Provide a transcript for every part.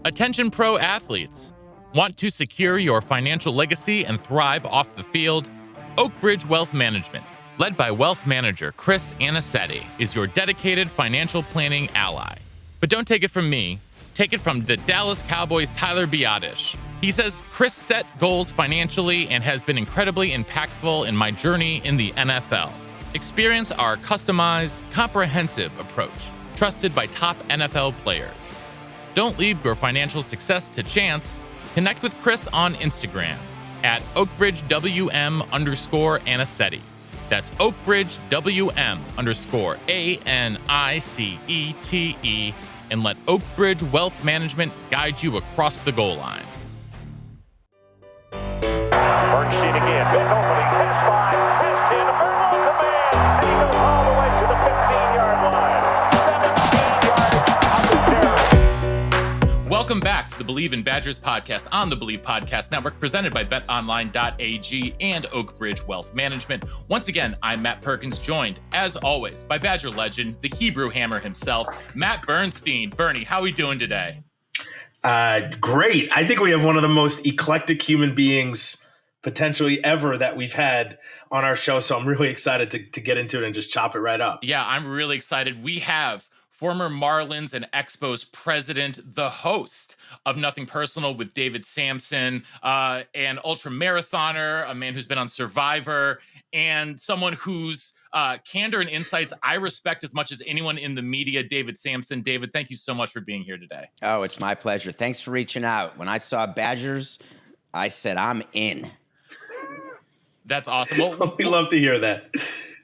Attention pro athletes. Want to secure your financial legacy and thrive off the field? Oakbridge Wealth Management, led by wealth manager Chris Anicetti, is your dedicated financial planning ally. But don't take it from me. Take it from the Dallas Cowboys' Tyler Biadasz. He says, Chris set goals financially and has been incredibly impactful in my journey in the NFL. Experience our customized, comprehensive approach, trusted by top NFL players. Don't leave your financial success to chance. Connect with Chris on Instagram at OakbridgeWM_Anicetti. That's OakbridgeWM_ANICETE, and let Oakbridge Wealth Management guide you across the goal line. Bernstein again, big opening, pass 5, pass 10, Vermont's a man, and he goes all the way to the 15-yard line. 17 yards of the terror. Welcome back to the Believe in Badgers podcast on the Believe Podcast Network, presented by BetOnline.ag and Oakbridge Wealth Management. Once again, I'm Matt Perkins, joined, as always, by Badger legend, the Hebrew Hammer himself, Matt Bernstein. Bernie, how are we doing today? Great. I think we have one of the most eclectic human beings potentially ever that we've had on our show. So I'm really excited to get into it and just chop it right up. Yeah, I'm really excited. We have former Marlins and Expos president, the host of Nothing Personal with David Samson, an ultra marathoner, a man who's been on Survivor, and someone whose candor and insights I respect as much as anyone in the media, David Samson. David, thank you so much for being here today. Oh, it's my pleasure. Thanks for reaching out. When I saw Badgers, I said, I'm in. That's awesome. Well, we love to hear that.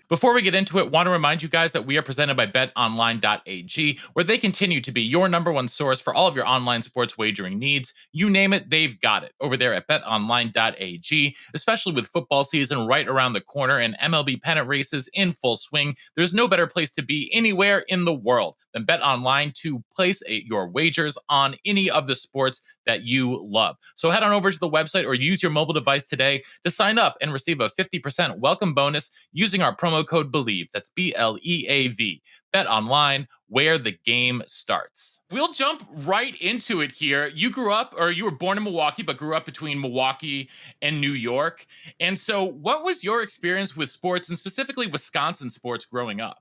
Before we get into it, want to remind you guys that we are presented by BetOnline.ag, where they continue to be your number one source for all of your online sports wagering needs. You name it, they've got it over there at BetOnline.ag, especially with football season right around the corner and MLB pennant races in full swing. There's no better place to be anywhere in the world than BetOnline to place your wagers on any of the sports that you love. So head on over to the website or use your mobile device today to sign up and receive a 50% welcome bonus using our promo code BELIEVE. That's BLEAV. Bet online, where the game starts. We'll jump right into it here. You were born in Milwaukee, but grew up between Milwaukee and New York. And so what was your experience with sports, and specifically Wisconsin sports, growing up?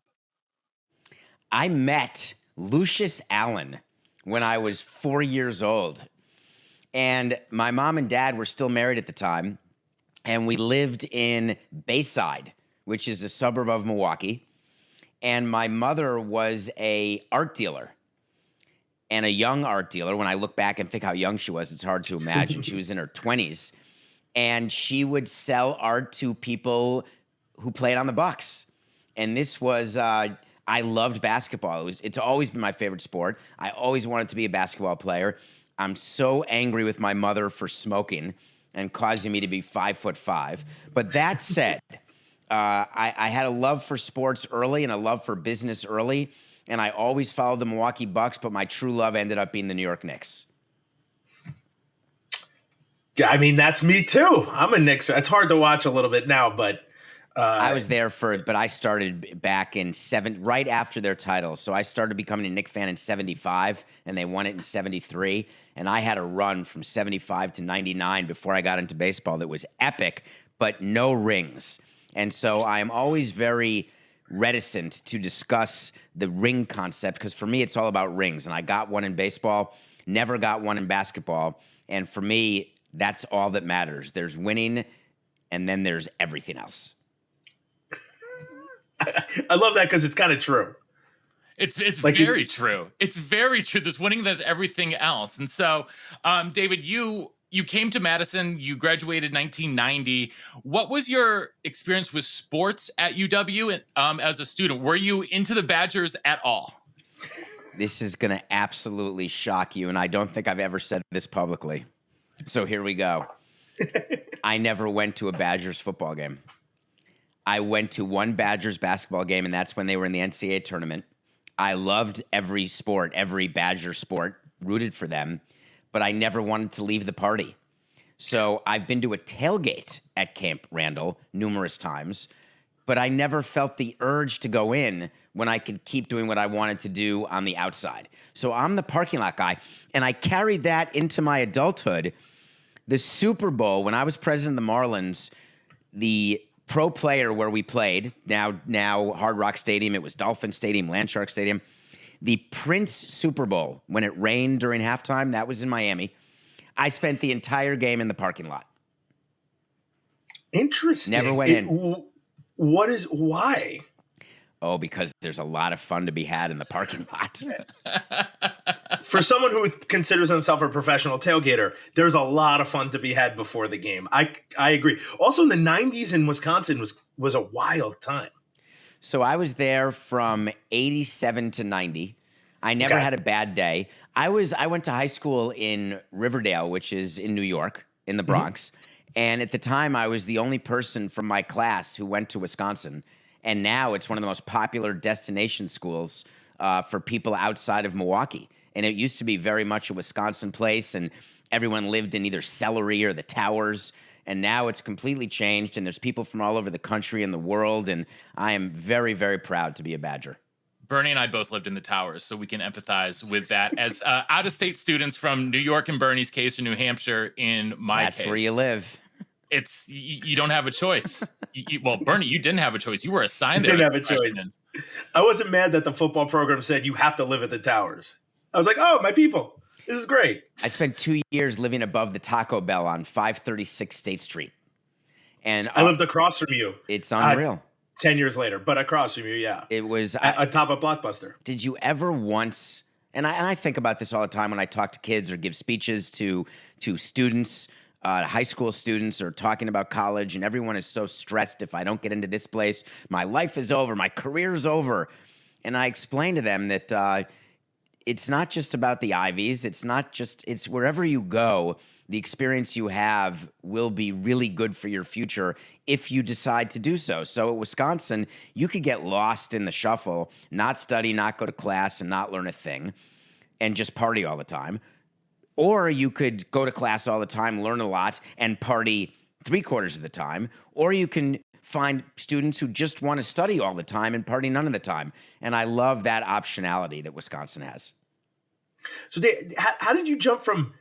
I met Lucius Allen when I was 4 years old. And my mom and dad were still married at the time. And we lived in Bayside, which is a suburb of Milwaukee. And my mother was a art dealer, and a young art dealer. When I look back and think how young she was, it's hard to imagine. She was in her 20s. And she would sell art to people who played on the Bucks. And this was... I loved basketball. It's always been my favorite sport. I always wanted to be a basketball player. I'm so angry with my mother for smoking and causing me to be 5'5". But that said, I had a love for sports early and a love for business early, and I always followed the Milwaukee Bucks, but my true love ended up being the New York Knicks. I mean, that's me too. I'm a Knicks. It's hard to watch a little bit now, but I was there but I started back in right after their title. So I started becoming a Knicks fan in 75, and they won it in 73. And I had a run from 75 to 99 before I got into baseball that was epic, but no rings. And so I am always very reticent to discuss the ring concept, because for me, it's all about rings. And I got one in baseball, never got one in basketball. And for me, that's all that matters. There's winning, and then there's everything else. I love that because it's kind of true. It's like very true. It's very true. There's winning, there's everything else. And so, David, you came to Madison, you graduated 1990. What was your experience with sports at UW as a student? Were you into the Badgers at all? This is going to absolutely shock you, and I don't think I've ever said this publicly. So here we go. I never went to a Badgers football game. I went to one Badgers basketball game, and that's when they were in the NCAA tournament. I loved every sport, every Badger sport, rooted for them, but I never wanted to leave the party. So I've been to a tailgate at Camp Randall numerous times, but I never felt the urge to go in when I could keep doing what I wanted to do on the outside. So I'm the parking lot guy, and I carried that into my adulthood. The Super Bowl, when I was president of the Marlins, the pro player where we played, now Hard Rock Stadium, it was Dolphin Stadium, Landshark Stadium, the Prince Super Bowl, when it rained during halftime, that was in Miami. I spent the entire game in the parking lot. Interesting. Never went in. Why? Oh, because there's a lot of fun to be had in the parking lot. For someone who considers himself a professional tailgater, there's a lot of fun to be had before the game. I agree. Also, in the 90s in Wisconsin was a wild time. So I was there from 87 to 90. I never had a bad day. I went to high school in Riverdale, which is in New York, in the Bronx. And at the time, I was the only person from my class who went to Wisconsin. And now it's one of the most popular destination schools for people outside of Milwaukee. And it used to be very much a Wisconsin place, and everyone lived in either Celery or the Towers. And now it's completely changed, and there's people from all over the country and the world. And I am very, very proud to be a Badger. Bernie and I both lived in the Towers, so we can empathize with that. As out-of-state students from New York in Bernie's case, or New Hampshire in my case. That's where you live. It's you don't have a choice. Well, Bernie, you didn't have a choice. You were assigned there. Didn't have a choice. I wasn't mad that the football program said you have to live at the Towers. I was like, oh, my people, this is great. I spent 2 years living above the Taco Bell on 536 State Street. And I lived across from you. It's unreal. 10 years later, but across from you, yeah. It was atop a Blockbuster. Did you ever once, and I think about this all the time when I talk to kids or give speeches to students, high school students, or talking about college, and everyone is so stressed. If I don't get into this place, my life is over, my career's over. And I explain to them that it's not just about the Ivies. It's wherever you go, the experience you have will be really good for your future if you decide to do so. So at Wisconsin, you could get lost in the shuffle, not study, not go to class, and not learn a thing, and just party all the time. Or you could go to class all the time, learn a lot, and party 3/4 of the time. Or you can find students who just want to study all the time and party none of the time. And I love that optionality that Wisconsin has. So how did you jump from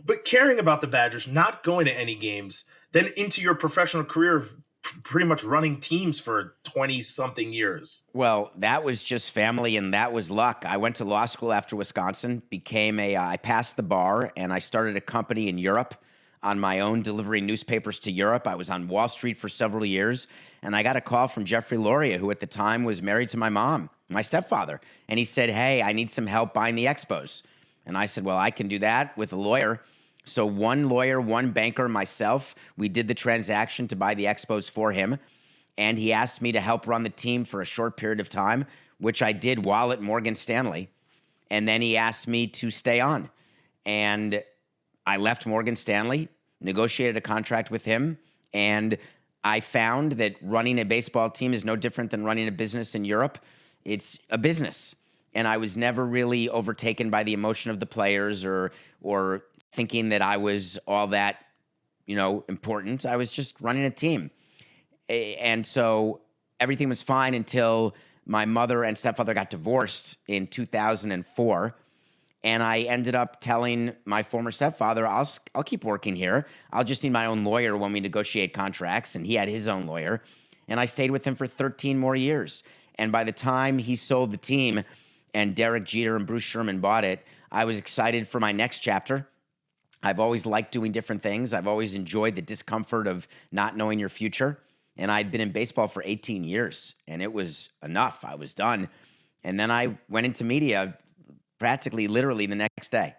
but caring about the Badgers, not going to any games, then into your professional career of pretty much running teams for 20-something years? Well, that was just family, and that was luck. I went to law school after Wisconsin, I passed the bar, and I started a company in Europe on my own, delivering newspapers to Europe. I was on Wall Street for several years, and I got a call from Jeffrey Loria, who at the time was married to my mom, my stepfather. And he said, hey, I need some help buying the Expos. And I said, well, I can do that with a lawyer. So one lawyer, one banker, myself, we did the transaction to buy the Expos for him. And he asked me to help run the team for a short period of time, which I did while at Morgan Stanley. And then he asked me to stay on. And I left Morgan Stanley, negotiated a contract with him, and I found that running a baseball team is no different than running a business in Europe. It's a business. And I was never really overtaken by the emotion of the players or thinking that I was all that, important. I was just running a team. And so everything was fine until my mother and stepfather got divorced in 2004. And I ended up telling my former stepfather, I'll keep working here. I'll just need my own lawyer when we negotiate contracts. And he had his own lawyer. And I stayed with him for 13 more years. And by the time he sold the team and Derek Jeter and Bruce Sherman bought it, I was excited for my next chapter. I've always liked doing different things. I've always enjoyed the discomfort of not knowing your future. And I'd been in baseball for 18 years, and it was enough. I was done. And then I went into media practically, literally the next day.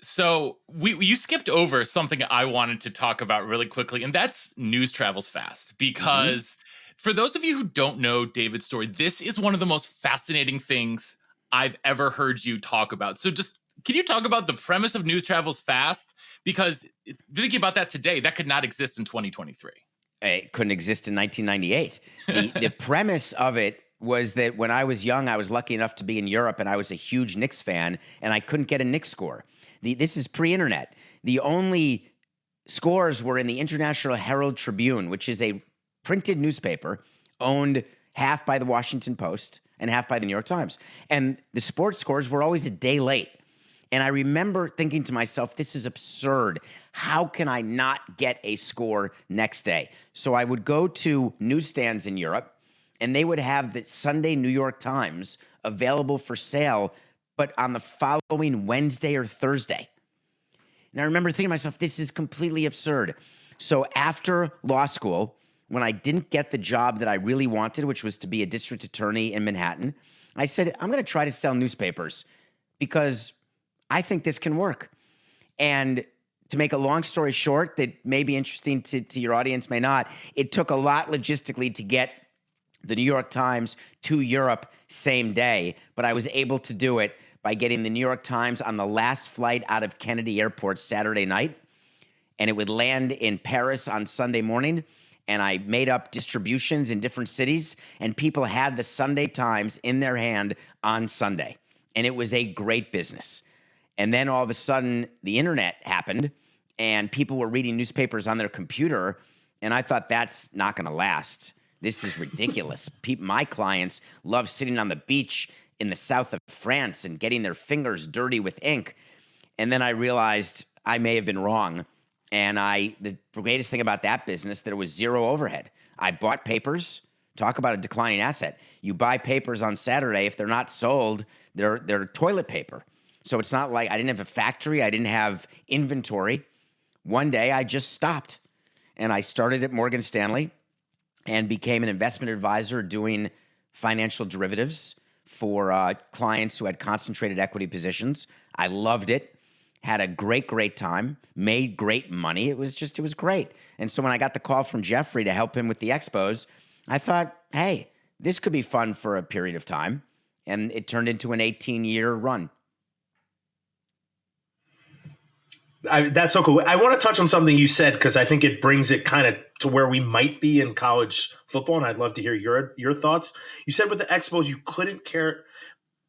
So you skipped over something I wanted to talk about really quickly, and that's news travels fast. Because for those of you who don't know David's story, this is one of the most fascinating things I've ever heard you talk about. So just can you talk about the premise of news travels fast? Because thinking about that today, that could not exist in 2023. It couldn't exist in 1998. The premise of it was that when I was young, I was lucky enough to be in Europe, and I was a huge Knicks fan, and I couldn't get a Knicks score. This is pre-internet. The only scores were in the International Herald Tribune, which is a printed newspaper owned half by the Washington Post and half by the New York Times. And the sports scores were always a day late. And I remember thinking to myself, this is absurd. How can I not get a score next day? So I would go to newsstands in Europe, and they would have the Sunday New York Times available for sale, but on the following Wednesday or Thursday. And I remember thinking to myself, this is completely absurd. So after law school, when I didn't get the job that I really wanted, which was to be a district attorney in Manhattan, I said, I'm going to try to sell newspapers because I think this can work. And to make a long story short, that may be interesting to your audience, may not, it took a lot logistically to get the New York Times to Europe same day, but I was able to do it by getting the New York Times on the last flight out of Kennedy Airport Saturday night, and it would land in Paris on Sunday morning, and I made up distributions in different cities, and people had the Sunday Times in their hand on Sunday, and it was a great business. And then all of a sudden, the internet happened, and people were reading newspapers on their computer, and I thought, that's not going to last. This is ridiculous. My clients love sitting on the beach in the south of France and getting their fingers dirty with ink. And then I realized I may have been wrong. And the greatest thing about that business, there was zero overhead. I bought papers. Talk about a declining asset. You buy papers on Saturday. If they're not sold, they're toilet paper. So it's not like I didn't have a factory. I didn't have inventory. One day I just stopped. And I started at Morgan Stanley and became an investment advisor doing financial derivatives for clients who had concentrated equity positions. I loved it, had a great time, made great money. It was great. And so when I got the call from Jeffrey to help him with the Expos, I thought, hey, this could be fun for a period of time. And it turned into an 18-year run. That's so cool. I want to touch on something you said because I think it brings it kind of to where we might be in college football, and I'd love to hear your thoughts. You said with the Expos, you couldn't care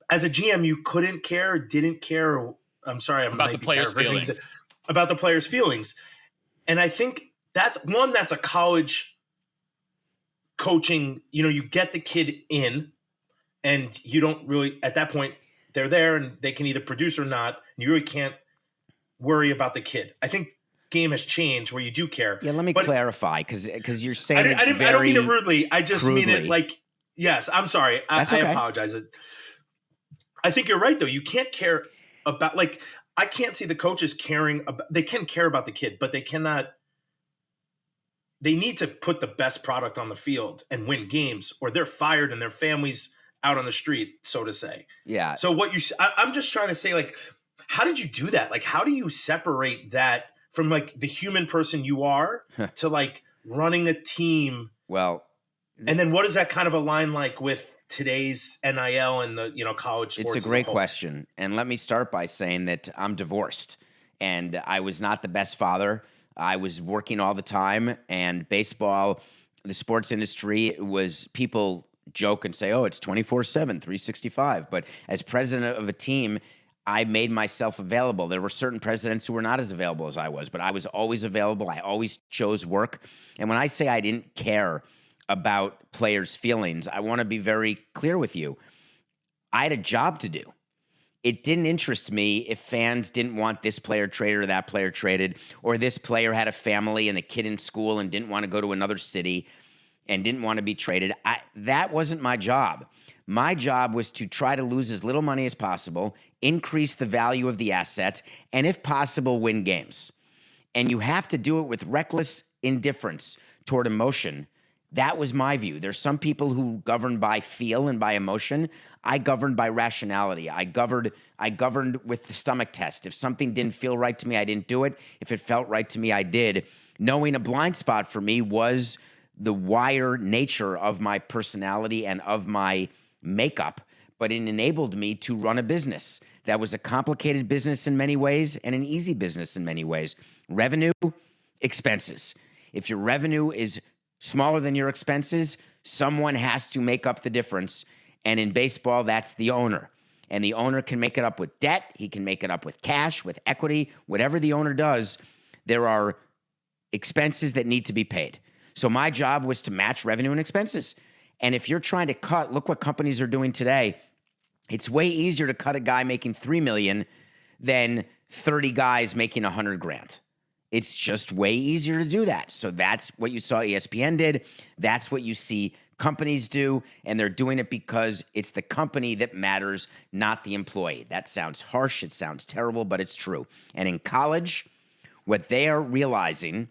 as a GM. You couldn't care, didn't care. I'm sorry, I'm about the players' feelings. About the players' feelings, and I think that's a college coaching. You get the kid in, and you don't really at that point they're there and they can either produce or not. And you really can't worry about the kid. I think game has changed where you do care. Yeah, let me clarify because you're saying I don't mean it rudely. I just mean it like, yes, I'm sorry. I apologize. I think you're right though. You can't care about I can't see the coaches caring about. They can care about the kid, but they cannot. They need to put the best product on the field and win games, or they're fired and their families out on the street, so to say. Yeah. So I'm just trying to say how did you do that? How do you separate that from the human person you are to running a team? Well, and then what does that kind of align with today's NIL and the college sports? It's a great question. And let me start by saying that I'm divorced and I was not the best father. I was working all the time, and baseball, the sports industry people joke and say, oh, it's 24/7, 365. But as president of a team, I made myself available. There were certain presidents who were not as available as I was, but I was always available. I always chose work. And when I say I didn't care about players' feelings, I want to be very clear with you. I had a job to do. It didn't interest me if fans didn't want this player traded or that player traded, or this player had a family and a kid in school and didn't want to go to another city and didn't want to be traded. That wasn't my job. My job was to try to lose as little money as possible, increase the value of the asset, and if possible, win games. And you have to do it with reckless indifference toward emotion. That was my view. There's some people who govern by feel and by emotion. I governed by rationality. I governed with the stomach test. If something didn't feel right to me, I didn't do it. If it felt right to me, I did. Knowing a blind spot for me was the wire nature of my personality and of my makeup, but it enabled me to run a business that was a complicated business in many ways and an easy business in many ways. Revenue, expenses. If your revenue is smaller than your expenses, someone has to make up the difference. And in baseball, that's the owner. And the owner can make it up with debt. He can make it up with cash, with equity, whatever the owner does. There are expenses that need to be paid. So my job was to match revenue and expenses. And if you're trying to cut, look what companies are doing today. It's way easier to cut a guy making $3 million than 30 guys making $100,000. It's just way easier to do that. So that's what you saw ESPN did. That's what you see companies do, and they're doing it because it's the company that matters, not the employee. That sounds harsh. It sounds terrible, but it's true. And in college, what they are realizing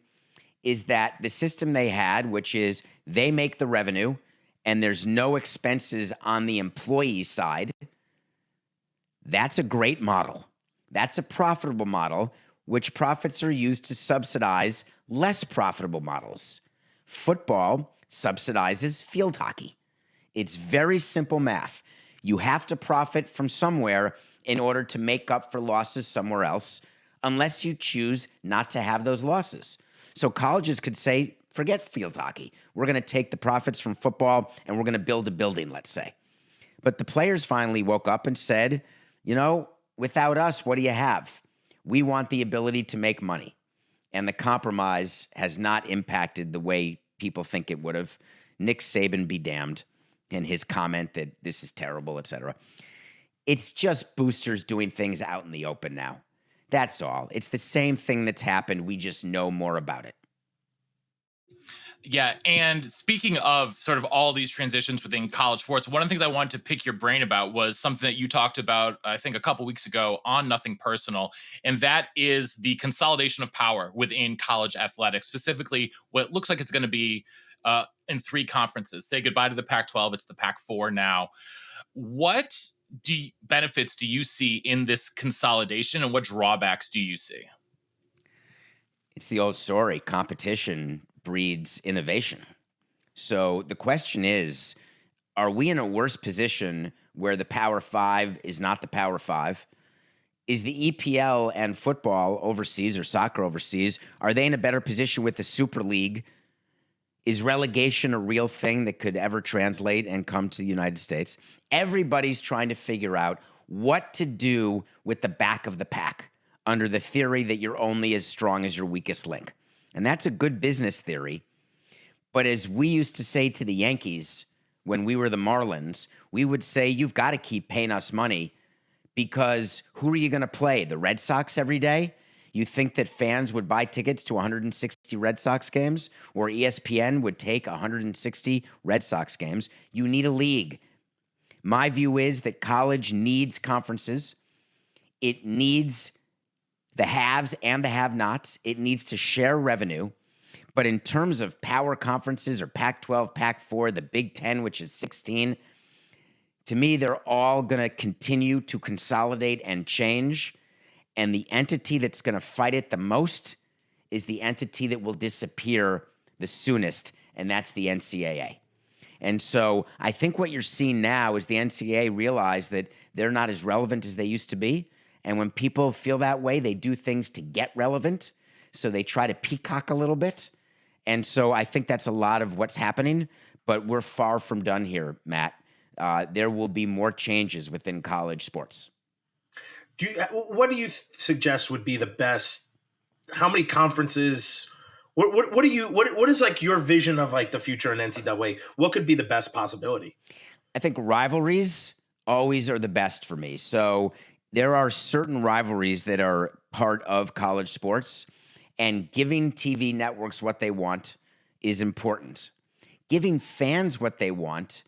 is that the system they had, which is they make the revenue and there's no expenses on the employee side, that's a great model. That's a profitable model, which profits are used to subsidize less profitable models. Football subsidizes field hockey. It's very simple math. You have to profit from somewhere in order to make up for losses somewhere else, unless you choose not to have those losses. So colleges could say, forget field hockey. We're going to take the profits from football and we're going to build a building, let's say. But the players finally woke up and said, without us, what do you have? We want the ability to make money. And the compromise has not impacted the way people think it would have. Nick Saban be damned in his comment that this is terrible, et cetera. It's just boosters doing things out in the open now. That's all. It's the same thing that's happened. We just know more about it. Yeah, and speaking of sort of all these transitions within college sports, one of the things I wanted to pick your brain about was something that you talked about, I think, a couple weeks ago on Nothing Personal, and that is the consolidation of power within college athletics, specifically what looks like it's going to be in 3 conferences. Say goodbye to the Pac-12. It's the Pac-4 now. What benefits do you see in this consolidation, and what drawbacks do you see? It's the old story. Competition breeds innovation. So the question is, are we in a worse position where the Power 5 is not the Power 5? Is the EPL and football overseas or soccer overseas, are they in a better position with the Super League? Is relegation a real thing that could ever translate and come to the United States? Everybody's trying to figure out what to do with the back of the pack under the theory that you're only as strong as your weakest link. And that's a good business theory. But as we used to say to the Yankees when we were the Marlins, we would say, you've got to keep paying us money because who are you going to play? The Red Sox every day? You think that fans would buy tickets to 160 Red Sox games, or ESPN would take 160 Red Sox games? You need a league. My view is that college needs conferences. It needs the haves and the have-nots. It needs to share revenue. But in terms of power conferences or Pac-12, Pac-4, the Big Ten, which is 16, to me, they're all going to continue to consolidate and change. And the entity that's going to fight it the most is the entity that will disappear the soonest, and that's the NCAA. And so I think what you're seeing now is the NCAA realize that they're not as relevant as they used to be. And when people feel that way, they do things to get relevant. So they try to peacock a little bit. And so I think that's a lot of what's happening. But we're far from done here, Matt. There will be more changes within college sports. What do you suggest would be the best? How many conferences? What is like your vision of like the future in NCAA? What could be the best possibility? I think rivalries always are the best for me. So there are certain rivalries that are part of college sports, and giving TV networks what they want is important. Giving fans what they want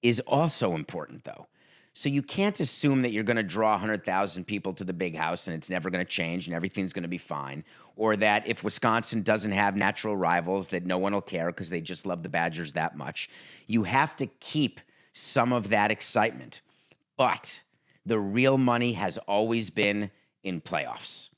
is also important, though. So you can't assume that you're going to draw 100,000 people to the big house and it's never going to change and everything's going to be fine, or that if Wisconsin doesn't have natural rivals that no one will care because they just love the Badgers that much. You have to keep some of that excitement. But the real money has always been in playoffs,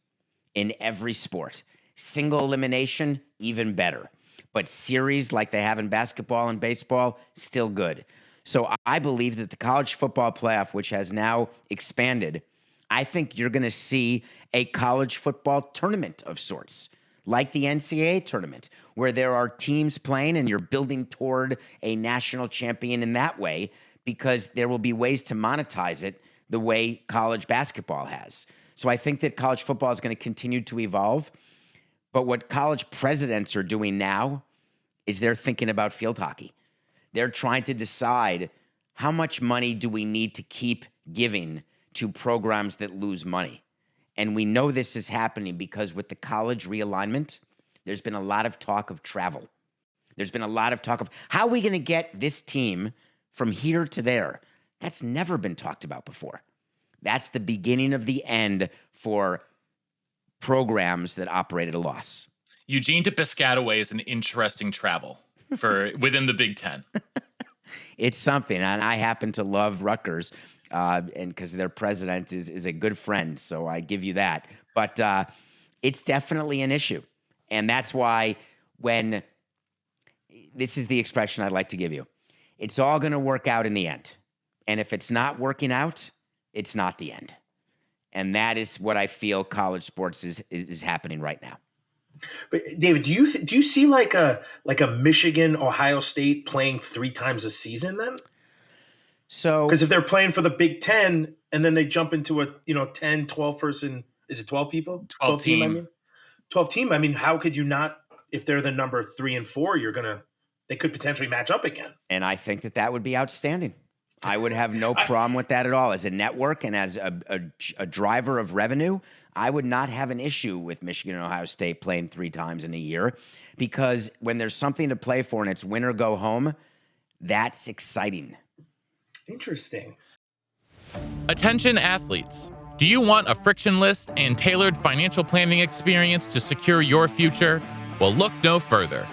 in every sport. Single elimination, even better. But series like they have in basketball and baseball, still good. So I believe that the college football playoff, which has now expanded, I think you're going to see a college football tournament of sorts, like the NCAA tournament, where there are teams playing and you're building toward a national champion in that way, because there will be ways to monetize it the way college basketball has. So I think that college football is going to continue to evolve. But what college presidents are doing now is they're thinking about field hockey. They're trying to decide how much money do we need to keep giving to programs that lose money. And we know this is happening because with the college realignment, there's been a lot of talk of travel. There's been a lot of talk of how are we going to get this team from here to there. That's never been talked about before. That's the beginning of the end for programs that operate at a loss. Eugene to Piscataway is an interesting travel for within the Big Ten. It's something, and I happen to love Rutgers, and because their president is a good friend, so I give you that. But it's definitely an issue, and that's why when this is the expression I'd like to give you, it's all going to work out in the end, and if it's not working out, it's not the end, and that is what I feel college sports is happening right now. But David, do you see like a Michigan, Ohio State playing 3 times a season then? So because if they're playing for the Big Ten and then they jump into a 10, 12 person, is it 12 people? 12 team. I mean, 12 team. I mean, how could you not? If they're the number 3 and 4, they could potentially match up again. And I think that would be outstanding. I would have no problem with that at all. As a network and as a driver of revenue, I would not have an issue with Michigan and Ohio State playing 3 times in a year, because when there's something to play for and it's win or go home, that's exciting. Interesting. Attention athletes. Do you want a frictionless and tailored financial planning experience to secure your future? Well, look no further.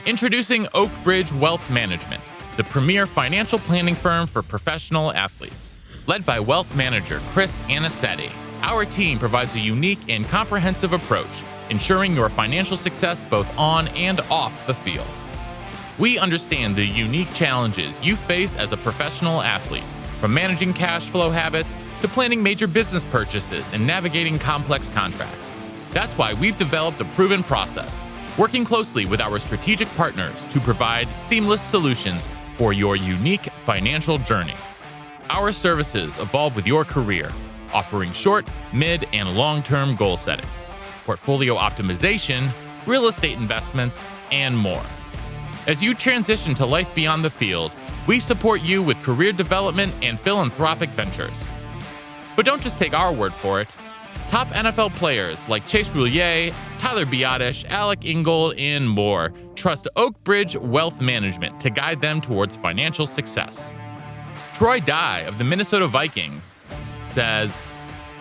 Introducing Oak Bridge Wealth Management, the premier financial planning firm for professional athletes. Led by wealth manager Chris Anicetti, our team provides a unique and comprehensive approach, ensuring your financial success both on and off the field. We understand the unique challenges you face as a professional athlete, from managing cash flow habits to planning major business purchases and navigating complex contracts. That's why we've developed a proven process, working closely with our strategic partners to provide seamless solutions for your unique financial journey. Our services evolve with your career, offering short, mid, and long-term goal setting, portfolio optimization, real estate investments, and more. As you transition to life beyond the field, we support you with career development and philanthropic ventures. But don't just take our word for it. Top NFL players like Chase Boulier, Tyler Biadasz, Alec Ingold, and more trust Oak Bridge Wealth Management to guide them towards financial success. Troy Dye of the Minnesota Vikings says,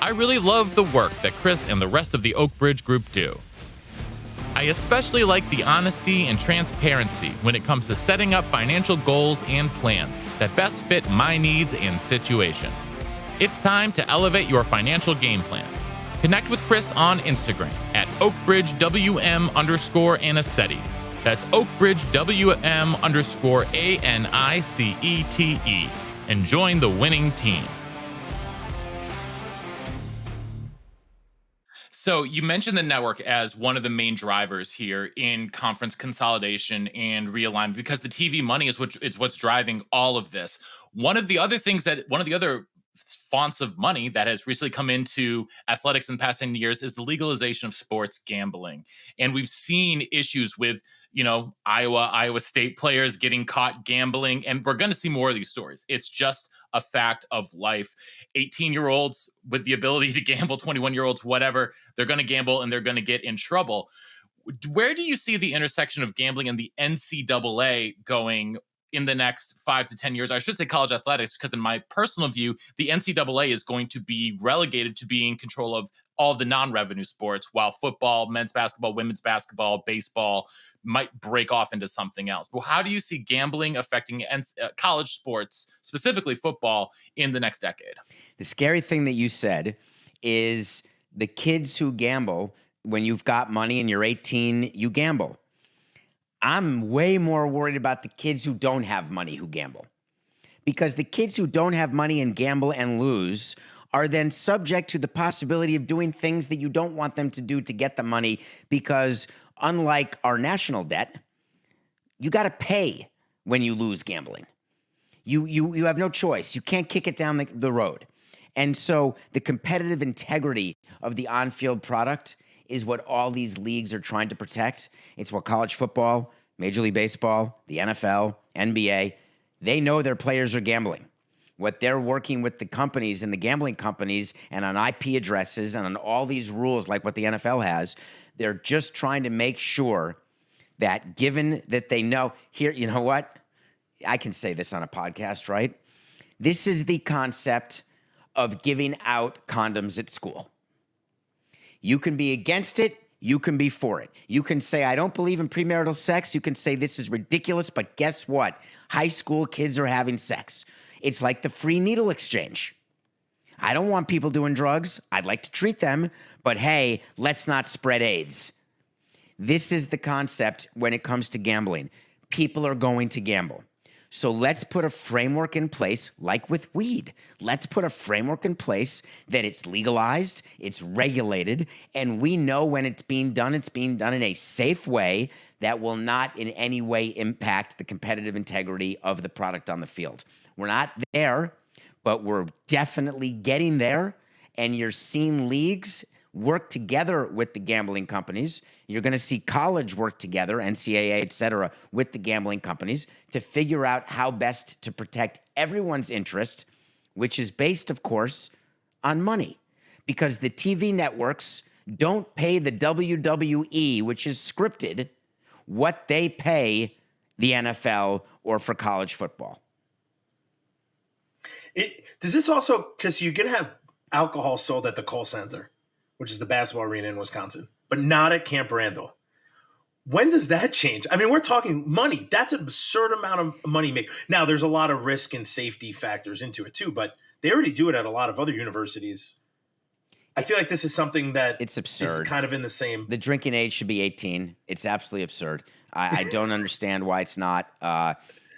"I really love the work that Chris and the rest of the Oak Bridge group do. I especially like the honesty and transparency when it comes to setting up financial goals and plans that best fit my needs and situation. It's time to elevate your financial game plan. Connect with Chris on Instagram at OakBridgeWM_Anicetti. That's OakBridgeWM_ANICETE. And join the winning team." So you mentioned the network as one of the main drivers here in conference consolidation and realignment, because the TV money is what's driving all of this. One of the other fonts of money that has recently come into athletics in the past 10 years is the legalization of sports gambling. And we've seen issues with, Iowa State players getting caught gambling, and we're going to see more of these stories. It's just a fact of life. 18-year-olds with the ability to gamble, 21-year-olds, whatever, they're going to gamble and they're going to get in trouble. Where do you see the intersection of gambling and the NCAA going in the next 5 to 10 years? I should say college athletics, because in my personal view, the NCAA is going to be relegated to being in control of all of the non-revenue sports, while football, men's basketball, women's basketball, baseball might break off into something else. But how do you see gambling affecting college sports, specifically football, in the next decade? The scary thing that you said is the kids who gamble, when you've got money and you're 18, you gamble. I'm way more worried about the kids who don't have money who gamble, because the kids who don't have money and gamble and lose are then subject to the possibility of doing things that you don't want them to do to get the money, because unlike our national debt, you got to pay when you lose gambling. You have no choice. You can't kick it down the road. And so the competitive integrity of the on-field product is what all these leagues are trying to protect. It's what college football Major League Baseball, the NFL, NBA, they know their players are gambling. What they're working with the companies and the gambling companies and on IP addresses and on all these rules like what the NFL has, they're just trying to make sure that given that they know, here, you know what? I can say this on a podcast, right? This is the concept of giving out condoms at school. You can be against it. You can be for it. You can say, I don't believe in premarital sex. You can say this is ridiculous, but guess what? High school kids are having sex. It's like the free needle exchange. I don't want people doing drugs. I'd like to treat them, but hey, let's not spread AIDS. This is the concept when it comes to gambling. People are going to gamble. So let's put a framework in place, like with weed. Let's put a framework in place that it's legalized, it's regulated, and we know when it's being done in a safe way that will not in any way impact the competitive integrity of the product on the field. We're not there, but we're definitely getting there, and you're seeing leagues work together with the gambling companies. You're going to see college work together, NCAA, et cetera, with the gambling companies to figure out how best to protect everyone's interest, which is based, of course, on money. Because the TV networks don't pay the WWE, which is scripted, what they pay the NFL or for college football. Does this also, because you're going to have alcohol sold at the Kohl Center, which is the basketball arena in Wisconsin, but not at Camp Randall. When does that change? I mean, we're talking money. That's an absurd amount of money made. Now, there's a lot of risk and safety factors into it too, but they already do it at a lot of other universities. I feel like this is something that it's absurd. Is kind of in the same. The drinking age should be 18. It's absolutely absurd. I don't understand why it's not.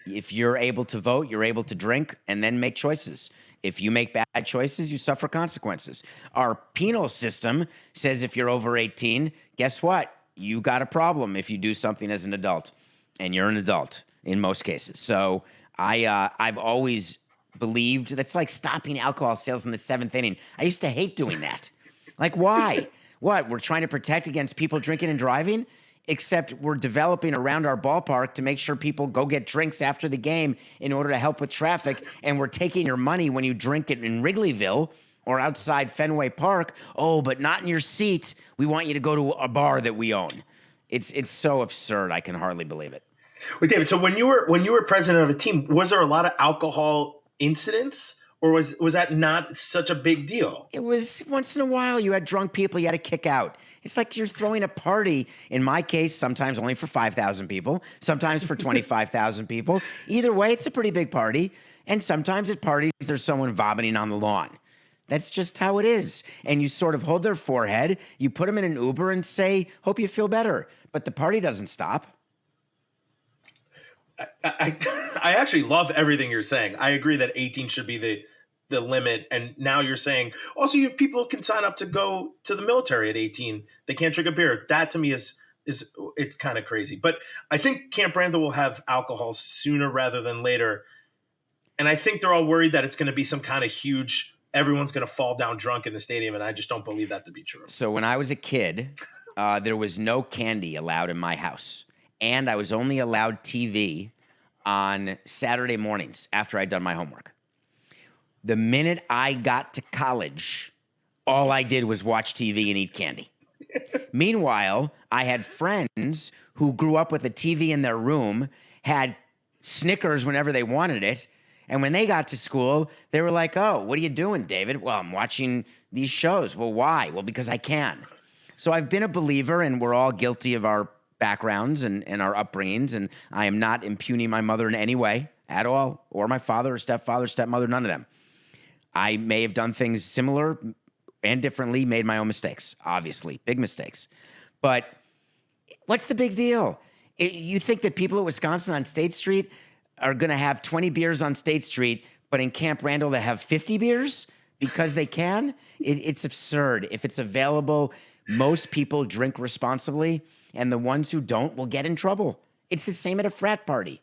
If you're able to vote, you're able to drink and then make choices. If you make bad choices, you suffer consequences. Our penal system says if you're over 18, guess what? You got a problem if you do something as an adult, and you're an adult in most cases. So I've always believed that's like stopping alcohol sales in the 7th inning. I used to hate doing that. Like, why? What? We're trying to protect against people drinking and driving? Except we're developing around our ballpark to make sure people go get drinks after the game in order to help with traffic, and we're taking your money when you drink it in Wrigleyville or outside Fenway Park. Oh, but not in your seat. We want you to go to a bar that we own. It's so absurd. I can hardly believe it. Wait, David, so when you were president of a team, was there a lot of alcohol incidents? Or was that not such a big deal? It was once in a while. You had drunk people you had to kick out. It's like you're throwing a party. In my case, sometimes only for 5,000 people, sometimes for 25,000 people. Either way, it's a pretty big party. And sometimes at parties, there's someone vomiting on the lawn. That's just how it is. And you sort of hold their forehead, you put them in an Uber and say, hope you feel better. But the party doesn't stop. I actually love everything you're saying. I agree that 18 should be the limit. And now you're saying also people can sign up to go to the military at 18. They can't drink a beer. That to me is it's kind of crazy. But I think Camp Randall will have alcohol sooner rather than later. And I think they're all worried that it's going to be some kind of huge, everyone's going to fall down drunk in the stadium. And I just don't believe that to be true. So when I was a kid, there was no candy allowed in my house. And I was only allowed TV on Saturday mornings after I'd done my homework. The minute I got to college, all I did was watch TV and eat candy. Meanwhile, I had friends who grew up with a TV in their room, had Snickers whenever they wanted it, and when they got to school, they were like, oh, what are you doing, David? Well, I'm watching these shows. Well, why? Well, because I can. So I've been a believer, and we're all guilty of our backgrounds and our upbringings, and I am not impugning my mother in any way at all, or my father or stepfather, stepmother, none of them. I may have done things similar and differently, made my own mistakes, obviously, big mistakes. But what's the big deal? You think that people at Wisconsin on State Street are going to have 20 beers on State Street, but in Camp Randall they have 50 beers because they can? It's absurd. If it's available, most people drink responsibly, and the ones who don't will get in trouble. It's the same at a frat party.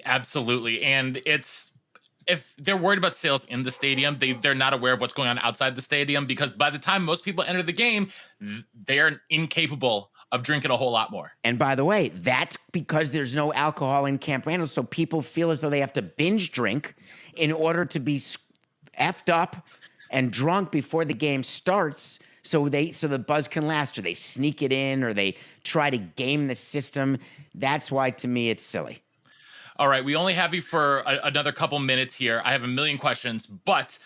Absolutely. And if they're worried about sales in the stadium, they're not aware of what's going on outside the stadium, because by the time most people enter the game, they're incapable of drinking a whole lot more. And by the way, that's because there's no alcohol in Camp Randall, so people feel as though they have to binge drink in order to be effed up and drunk before the game starts, so the buzz can last, or they sneak it in, or they try to game the system. That's why, to me, it's silly. All right, we only have you for another couple minutes here. I have a million questions, but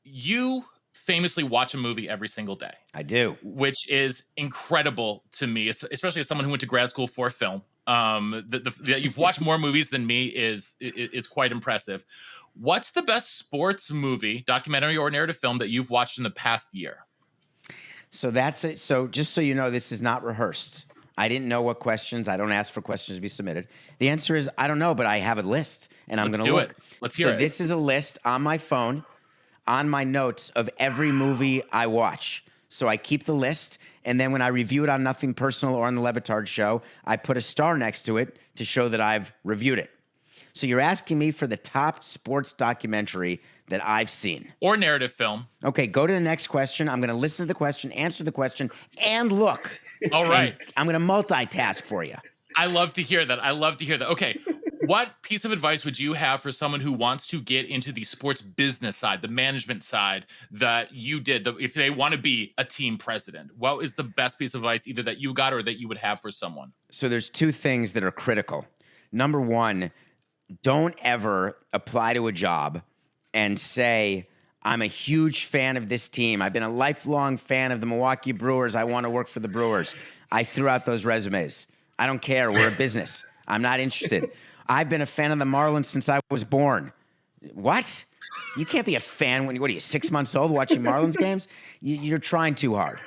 you famously watch a movie every single day. I do. Which is incredible to me, especially as someone who went to grad school for film. That you've watched more movies than me is quite impressive. What's the best sports movie, documentary, or narrative film that you've watched in the past year? So that's it. So just so you know, this is not rehearsed. I didn't know what questions. I don't ask for questions to be submitted. The answer is I don't know, but I have a list, and I'm going to look. Let's hear it. So this is a list on my phone, on my notes of every movie I watch. So I keep the list, and then when I review it on Nothing Personal or on the Levitard Show, I put a star next to it to show that I've reviewed it. So you're asking me for the top sports documentary that I've seen. Or narrative film. Okay, go to the next question. I'm going to listen to the question, answer the question, and look. All right. I'm going to multitask for you. I love to hear that. Okay. What piece of advice would you have for someone who wants to get into the sports business side, the management side that you did, if they want to be a team president? What is the best piece of advice either that you got or that you would have for someone? So there's two things that are critical. Number one, don't ever apply to a job and say, I'm a huge fan of this team. I've been a lifelong fan of the Milwaukee Brewers. I want to work for the Brewers. I threw out those resumes. I don't care. We're a business. I'm not interested. I've been a fan of the Marlins since I was born. What? You can't be a fan when what are you, 6 months old watching Marlins games? You're trying too hard.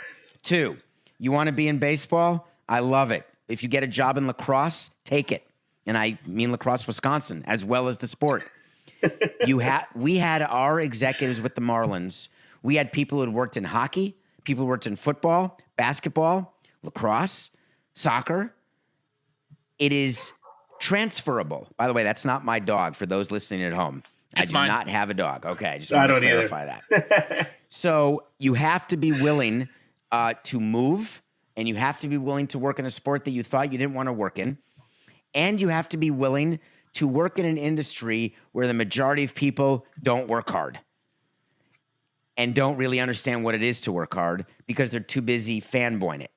Two, you want to be in baseball? I love it. If you get a job in lacrosse, take it. And I mean lacrosse, Wisconsin, as well as the sport. We had our executives with the Marlins. We had people who had worked in hockey, people who worked in football, basketball, lacrosse, soccer. It is transferable. By the way, that's not my dog for those listening at home. I do not have a dog. Okay, I just want to clarify that. So you have to be willing to move, and you have to be willing to work in a sport that you thought you didn't want to work in. And you have to be willing to work in an industry where the majority of people don't work hard and don't really understand what it is to work hard because they're too busy fanboying it.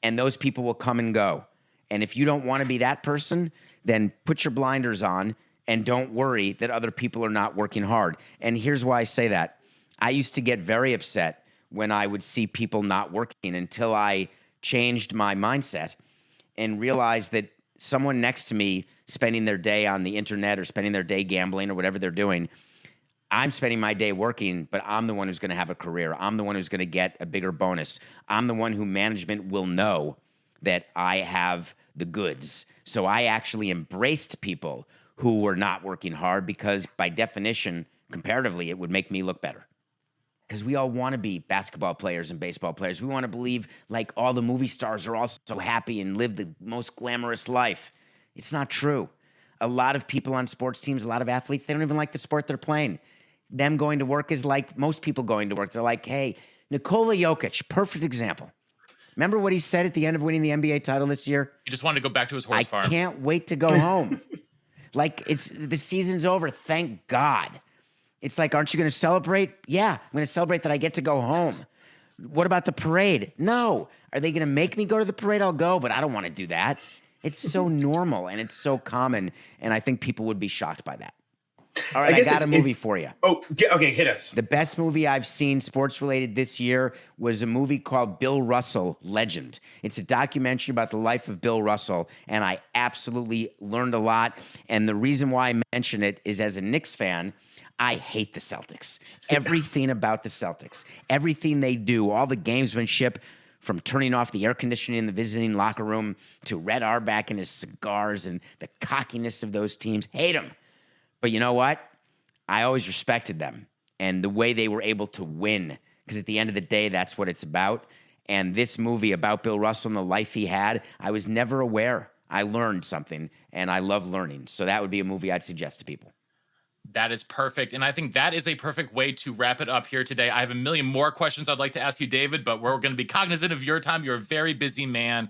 And those people will come and go. And if you don't want to be that person, then put your blinders on and don't worry that other people are not working hard. And here's why I say that. I used to get very upset when I would see people not working until I changed my mindset and realized that someone next to me spending their day on the internet or spending their day gambling or whatever they're doing, I'm spending my day working, but I'm the one who's going to have a career. I'm the one who's going to get a bigger bonus. I'm the one who management will know that I have the goods. So I actually embraced people who were not working hard because by definition, comparatively, it would make me look better. Because we all want to be basketball players and baseball players. We want to believe like all the movie stars are all so happy and live the most glamorous life. It's not true. A lot of people on sports teams, a lot of athletes, they don't even like the sport they're playing. Them going to work is like most people going to work. They're like, hey, Nikola Jokic, perfect example. Remember what he said at the end of winning the NBA title this year? He just wanted to go back to his horse farm. I can't wait to go home. Like the season's over. Thank God. It's like, aren't you going to celebrate? Yeah, I'm going to celebrate that I get to go home. What about the parade? No. Are they going to make me go to the parade? I'll go, but I don't want to do that. It's so normal and it's so common, and I think people would be shocked by that. All right, I got a movie for you. Oh, okay, hit us. The best movie I've seen sports-related this year was a movie called Bill Russell, Legend. It's a documentary about the life of Bill Russell, and I absolutely learned a lot. And the reason why I mention it is as a Knicks fan, I hate the Celtics. Everything about the Celtics, everything they do, all the gamesmanship, from turning off the air conditioning in the visiting locker room to Red Auerbach and his cigars and the cockiness of those teams. Hate them. But you know what? I always respected them and the way they were able to win, because at the end of the day, that's what it's about. And this movie about Bill Russell and the life he had, I was never aware. I learned something, and I love learning. So that would be a movie I'd suggest to people. That is perfect. And I think that is a perfect way to wrap it up here today. I have a million more questions I'd like to ask you, David, but we're going to be cognizant of your time. You're a very busy man.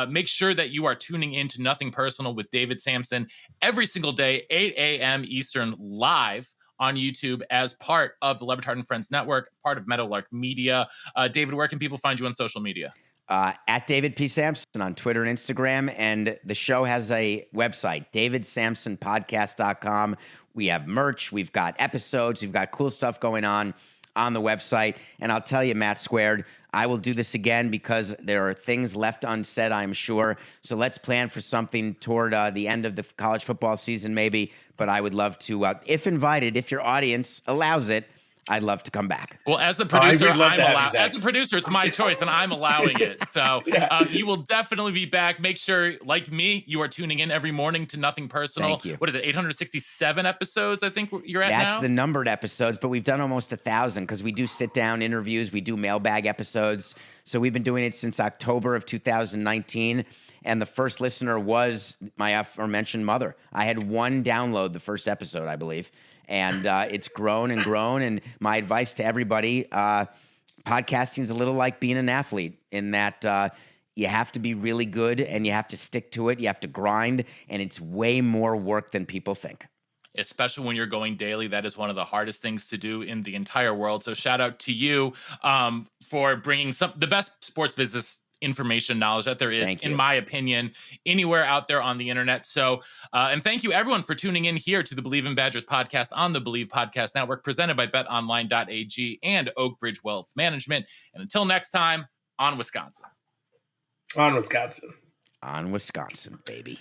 Make sure that you are tuning in to Nothing Personal with David Samson every single day, 8 a.m. Eastern, live on YouTube as part of the Levitard and Friends Network, part of Meadowlark Media. David, where can people find you on social media? At David P. Samson on Twitter and Instagram. And the show has a website, davidsamsonpodcast.com. We have merch. We've got episodes. We've got cool stuff going on the website. And I'll tell you, Matt Squared, I will do this again because there are things left unsaid, I'm sure. So let's plan for something toward the end of the college football season, maybe. But I would love to, if invited, if your audience allows it, I'd love to come back. Well, as the producer, as a producer, it's my choice, and I'm allowing it. So you will definitely be back. Make sure, like me, you are tuning in every morning to Nothing Personal. Thank you. What is it? 867 episodes, I think you're at now? That's the numbered episodes, but we've done almost 1,000 because we do sit-down interviews. We do mailbag episodes. So we've been doing it since October of 2019. And the first listener was my aforementioned mother. I had one download the first episode, I believe. And it's grown and grown. And my advice to everybody, podcasting is a little like being an athlete in that you have to be really good and you have to stick to it. You have to grind. And it's way more work than people think. Especially when you're going daily. That is one of the hardest things to do in the entire world. So shout out to you for bringing the best sports business information knowledge that there is, in my opinion, anywhere out there on the internet. So, and thank you everyone for tuning in here to the Believe in Badgers podcast on the Believe Podcast Network, presented by betonline.ag and Oak Ridge Wealth Management. And until next time, on Wisconsin. On Wisconsin. On Wisconsin, baby.